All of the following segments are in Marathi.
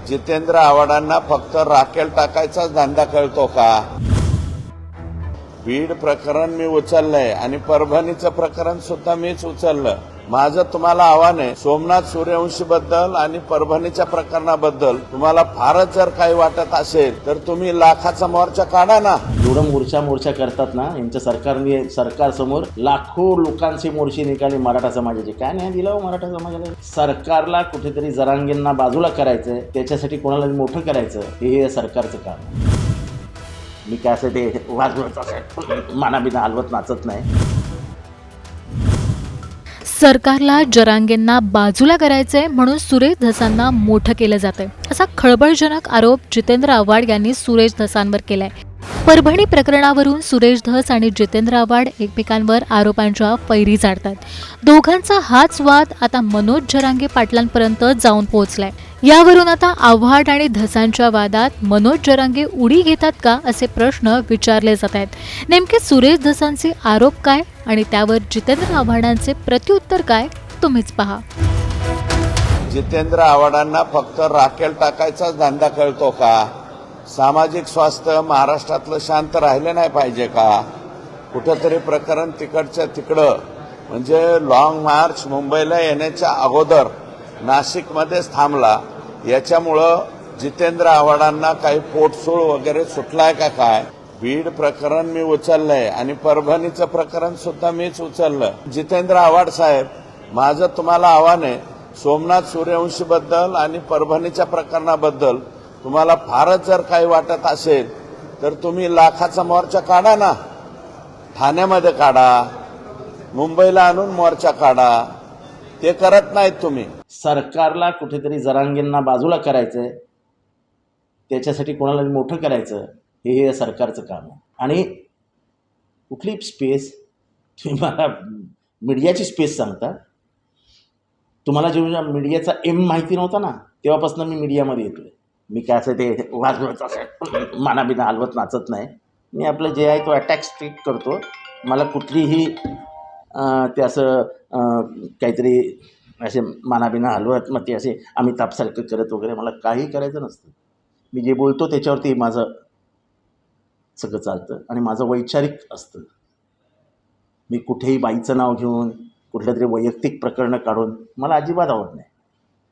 जितेंद्र आव्हाडांना फक्त राखेल टाकायचाच धंदा कळतो का? बीड प्रकरण मी उचललंय आणि परभणीचं प्रकरण सुद्धा मीच उचललं. माझं तुम्हाला आव्हान आहे, सोमनाथ सूर्यवंशी बद्दल आणि परभणीच्या प्रकरणाबद्दल तुम्हाला फारच जर काही वाटत असेल तर तुम्ही लाखाचा मोर्चा काढा ना. एवढं मोर्चा करतात ना, यांच्या सरकारने सरकारसमोर लाखो लोकांचे मोर्चे निघाले मराठा समाजाचे. काय नाही दिलं मराठा समाजाला? सरकारला कुठेतरी जरांगेंना बाजूला करायचंय, त्याच्यासाठी कोणाला मोठं करायचं, हे सरकारचं काम. मी काय असं ते वाजवत मानाबिना हलवत नाचत नाही. सरकारला जरांगेंना बाजूला करायचंय म्हणून सुरेश धसांना मोठं केलं जातंय, असा खळबळजनक आरोप जितेंद्र आव्हाड यांनी सुरेश धसांवर केलाय. परभणी प्रकरणावरून सुरेश धस आणि जितेंद्र आव्हाड एकमेकांवर आरोपांच्या फैरी झाडतात. दोघांचा हाच वाद आता मनोज जरांगे पाटलांपर्यंत जाऊन पोहोचलाय. यावरून आता आव्हाड आणि धसांच्या वादात मनोज जरांगे उडी घेतात का, असे प्रश्न विचारले जात आहेत. नेमके सुरेश धसांचे आरोप काय आणि त्यावर जितेंद्र आव्हाडांचे प्रत्युत्तर काय, तुम्हीच पहा. जितेंद्र आव्हाडांना फक्त राखेल टाकायचाच धंदा कळतो का? सामाजिक स्वास्थ्य महाराष्ट्रातलं शांत राहिलं नाही पाहिजे का? कुठंतरी प्रकरण तिकडच्या तिकडं, म्हणजे लॉंग मार्च मुंबईला येण्याच्या अगोदर नाशिकमध्येच थांबला. याच्यामुळं जितेंद्र आव्हाडांना काही पोटसूळ वगैरे सुटलाय का काय? बीड प्रकरण मी उचललंय आणि परभणीचं प्रकरण सुद्धा मीच उचललं. जितेंद्र आव्हाड साहेब, माझं तुम्हाला आव्हान आहे, सोमनाथ सूर्यवंशी बद्दल आणि परभणीच्या प्रकरणाबद्दल तुम्हाला फारच जर काही वाटत असेल तर तुम्ही लाखाचा मोर्चा काढा ना. ठाण्यामध्ये काढा, मुंबईला आणून मोर्चा काढा. ते करत नाहीत तुम्ही. सरकारला कुठेतरी जरांगेंना बाजूला करायचंय, त्याच्यासाठी कोणाला मोठं करायचं, हे सरकारचं काम आहे. आणि कुठली स्पेस, तुम्ही मला मीडियाची स्पेस सांगता. तुम्हाला जेव्हा मीडियाचा एम माहिती नव्हता ना, तेव्हापासून मी मीडियामध्ये येतोय. मी काय असं ते वाजवत मानाबिना हलवत नाचत नाही. मी आपलं जे आहे तो अटॅक स्ट्रीट करतो. मला कुठलीही ते असं काहीतरी असे मानाबिना हलवत मग ते असे अमिताभसारखं करत वगैरे मला काही करायचं नसतं. मी जे बोलतो त्याच्यावरती माझं सगळं चालतं आणि माझं वैचारिक असतं. मी कुठेही बाईचं नाव घेऊन कुठलं तरी वैयक्तिक प्रकरणं काढून मला अजिबात आवडत नाही.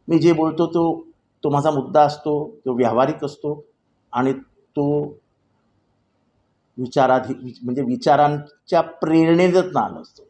मी जे बोलतो तो माझा मुद्दा असतो, तो व्यावहारिक असतो आणि तो म्हणजे विचारांच्या प्रेरणेतच आला असतो.